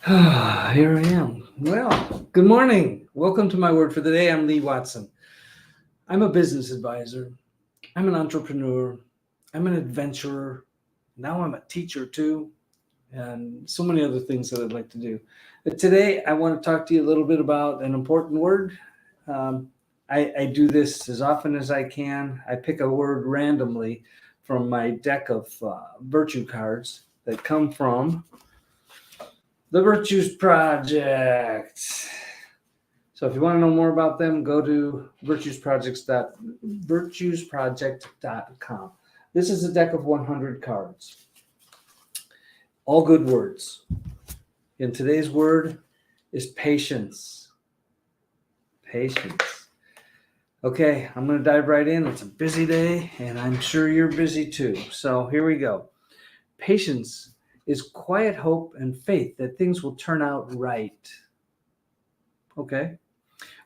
Here I am. Well, good morning. Welcome to my word for the day. I'm Lee Watson. I'm a business advisor. I'm an entrepreneur. I'm an adventurer. Now I'm a teacher too, and so many other things that I'd like to do. But today, I want to talk to you a little bit about an important word. Um, I do this as often as I can. I pick a word randomly from my deck of virtue cards that come from the Virtues Project. So if you want to know more about them, go to virtuesproject.com. This is a deck of 100 cards, all good words. And today's word is patience. Patience. Okay, I'm going to dive right in. It's a busy day, and I'm sure you're busy too. So here we go. Patience is quiet hope and faith that things will turn out right. Okay?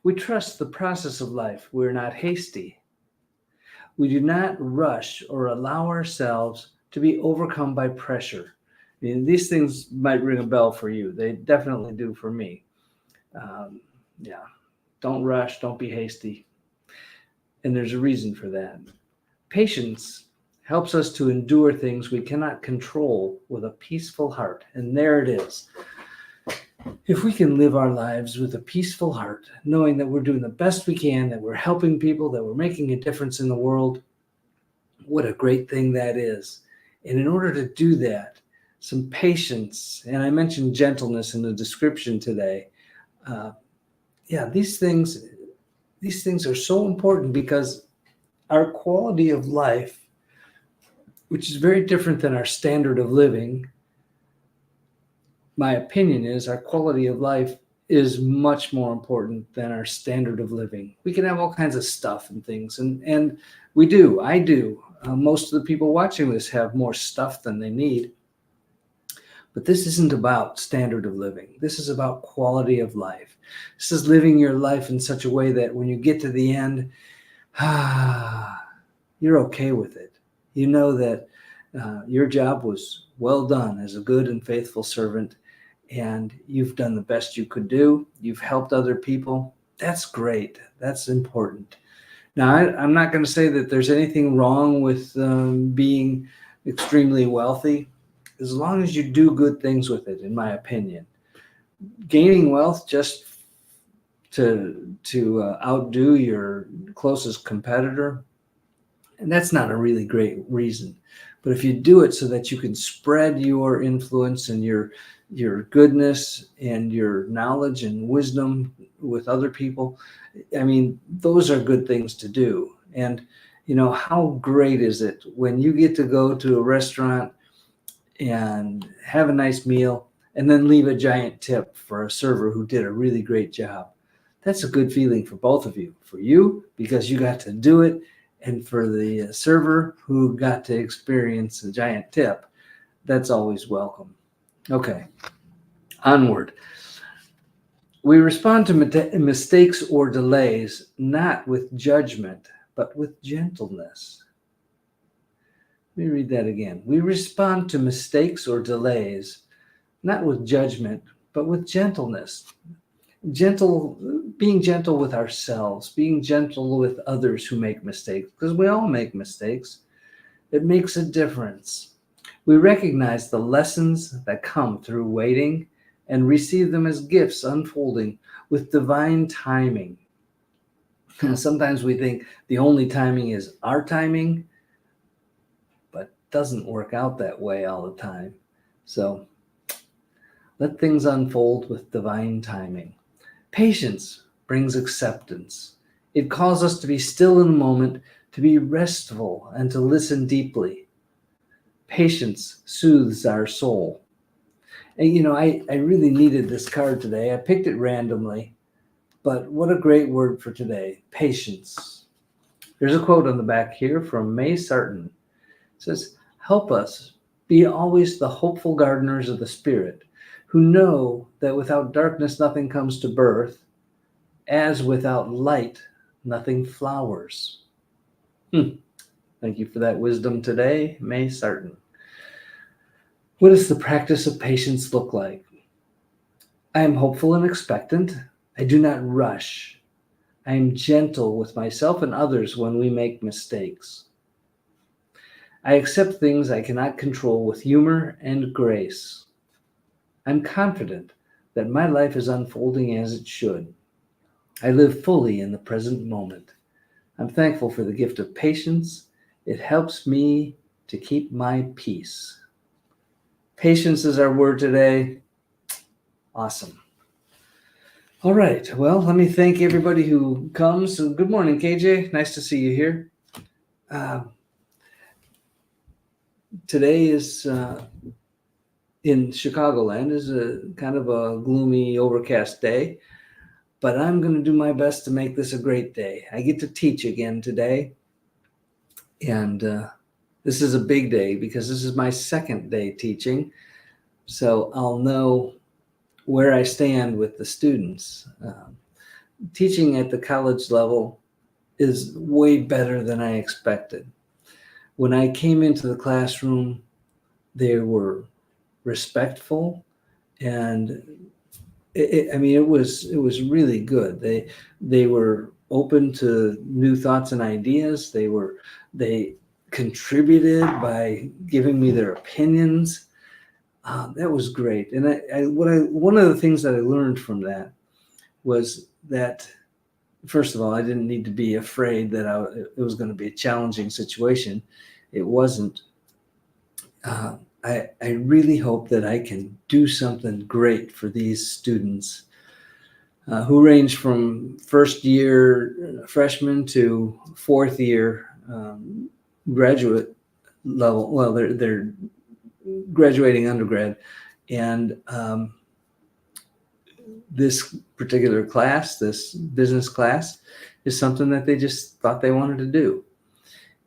We trust the process of life. We're not hasty. We do not rush or allow ourselves to be overcome by pressure. I mean, these things might ring a bell for you. They definitely do for me. Um, yeah, don't rush, don't be hasty. And there's a reason for that. Patience helps us to endure things we cannot control with a peaceful heart. And there it is. If we can live our lives with a peaceful heart, knowing that we're doing the best we can, that we're helping people, that we're making a difference in the world, what a great thing that is. And in order to do that, some patience, and I mentioned gentleness in the description today. Uh, yeah, these things are so important because our quality of life, which is very different than our standard of living, my opinion is our quality of life is much more important than our standard of living. We can have all kinds of stuff and things, and we do. I do. Most of the people watching this have more stuff than they need. But this isn't about standard of living. This is about quality of life. This is living your life in such a way that when you get to the end, you're okay with it. You know that your job was well done as a good and faithful servant, and you've done the best you could do. You've helped other people. That's great. That's important. Now, I'm not going to say that there's anything wrong with being extremely wealthy, as long as you do good things with it, in my opinion. Gaining wealth just to outdo your closest competitor, and that's not a really great reason. But if you do it so that you can spread your influence and your goodness and your knowledge and wisdom with other people, I mean, those are good things to do. And how great is it when you get to go to a restaurant and have a nice meal and then leave a giant tip for a server who did a really great job? That's a good feeling for both of you. For you, because you got to do it, and for the server who got to experience a giant tip. That's always welcome. Okay, onward. We respond to mistakes or delays not with judgment, but with gentleness. Let me read that again. We respond to mistakes or delays not with judgment, but with gentleness. Being gentle with ourselves, being gentle with others who make mistakes, because we all make mistakes. It makes a difference. We recognize the lessons that come through waiting and receive them as gifts unfolding with divine timing. Sometimes we think the only timing is our timing, but it doesn't work out that way all the time. So let things unfold with divine timing. Patience brings acceptance. It calls us to be still in a moment, to be restful, and to listen deeply. Patience soothes our soul. And I really needed this card today. I picked it randomly, but what a great word for today, patience. There's a quote on the back here from May Sarton. It says, "Help us be always the hopeful gardeners of the Spirit, who know that without darkness nothing comes to birth, as without light nothing flowers." Thank you for that wisdom today, May Sarton. What does the practice of patience look like? I am hopeful and expectant. I do not rush. I am gentle with myself and others when we make mistakes. I accept things I cannot control with humor and grace. I'm confident that my life is unfolding as it should. I live fully in the present moment. I'm thankful for the gift of patience. It helps me to keep my peace. Patience is our word today. Awesome. All right. Well, let me thank everybody who comes. So good morning, KJ. Nice to see you here. Uh, Today is in Chicagoland is a kind of a gloomy, overcast day, but I'm going to do my best to make this a great day. I get to teach again today, and this is a big day because this is my second day teaching, so I'll know where I stand with the students. Teaching at the college level is way better than I expected. When I came into the classroom, they were respectful, and it was really good. They were open to new thoughts and ideas. They contributed by giving me their opinions. That was great. And one of the things that I learned from that was that, first of all, I didn't need to be afraid that it was going to be a challenging situation. It wasn't. I really hope that I can do something great for these students who range from first year freshman to fourth year graduate level. Well, they're graduating undergrad, and this particular class, this business class, is something that they just thought they wanted to do.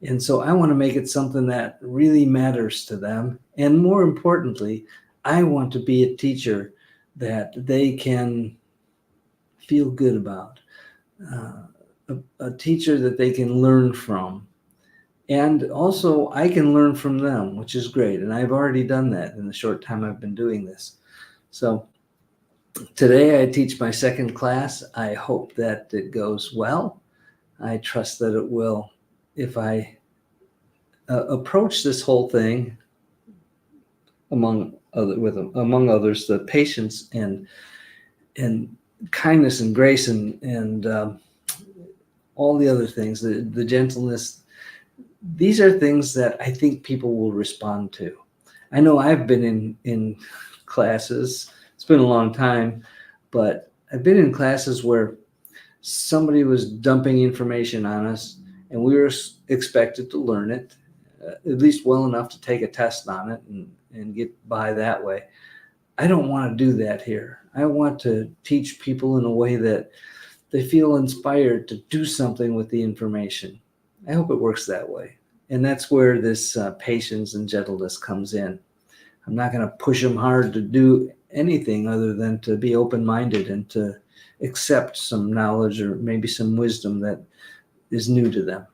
And so I want to make it something that really matters to them. And more importantly, I want to be a teacher that they can feel good about, a teacher that they can learn from. And also, I can learn from them, which is great. And I've already done that in the short time I've been doing this. So today I teach my second class. I hope that it goes well. I trust that it will. If I approach this whole thing among others, the patience and kindness and grace and all the other things, the gentleness, these are things that I think people will respond to. I know I've been in classes. It's been a long time, but I've been in classes where somebody was dumping information on us, and we were expected to learn it, at least well enough to take a test on it and get by that way. I don't want to do that here. I want to teach people in a way that they feel inspired to do something with the information. I hope it works that way. And that's where this patience and gentleness comes in. I'm not going to push them hard to do anything other than to be open-minded and to accept some knowledge or maybe some wisdom that is new to them.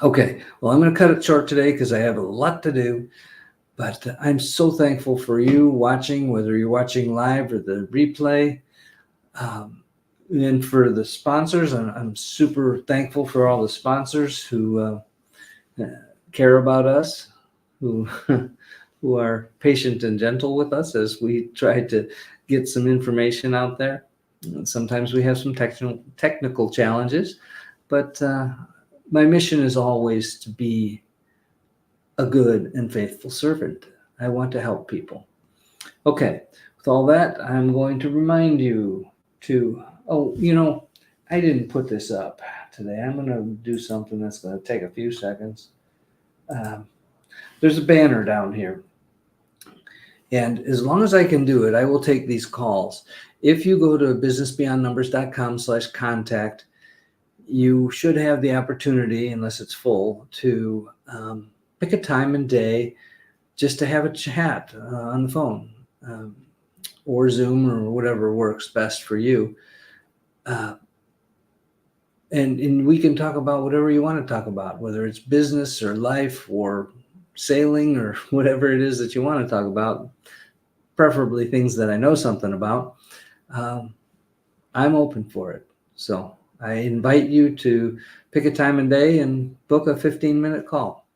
Okay, well, I'm going to cut it short today because I have a lot to do, but I'm so thankful for you watching, whether you're watching live or the replay. And for the sponsors, I'm super thankful for all the sponsors who care about us, who who are patient and gentle with us as we try to get some information out there. And sometimes we have some technical challenges, but my mission is always to be a good and faithful servant. I want to help people. Okay, with all that, I'm going to remind you to, I didn't put this up today. I'm going to do something that's going to take a few seconds. There's a banner down here. And as long as I can do it, I will take these calls. If you go to businessbeyondnumbers.com/contact, you should have the opportunity, unless it's full, to pick a time and day just to have a chat on the phone or Zoom or whatever works best for you. And we can talk about whatever you want to talk about, whether it's business or life or sailing or whatever it is that you want to talk about. preferably things that I know something about, I'm open for it. So I invite you to pick a time and day and book a 15-minute call.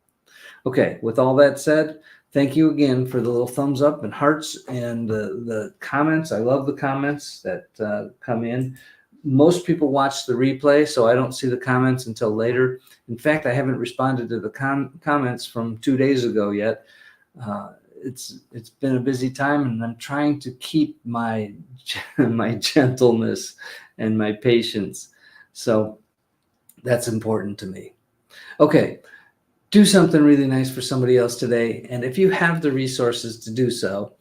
Okay, with all that said, thank you again for the little thumbs up and hearts and the comments. I love the comments that come in. Most people watch the replay, so I don't see the comments until later. In fact, I haven't responded to the comments from 2 days ago yet. It's been a busy time, and I'm trying to keep my my gentleness and my patience. So that's important to me. Okay, do something really nice for somebody else today, and if you have the resources to do so,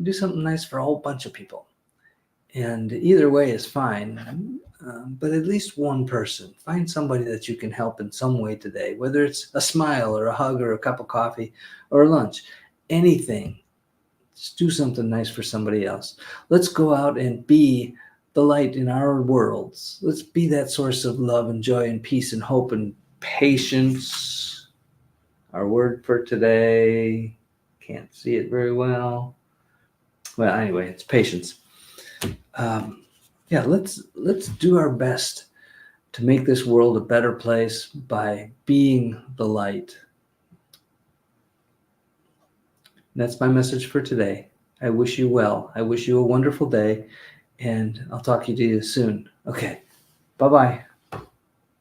do something nice for a whole bunch of people. And either way is fine, but at least one person. Find somebody that you can help in some way today, whether it's a smile or a hug or a cup of coffee or lunch, anything. Just do something nice for somebody else. Let's go out and be the light in our worlds. Let's be that source of love and joy and peace and hope and patience. Our word for today, can't see it very well. Well, anyway, it's patience. Yeah, let's do our best to make this world a better place by being the light. And that's my message for today. I wish you well. I wish you a wonderful day, and I'll talk to you soon. Okay, bye-bye.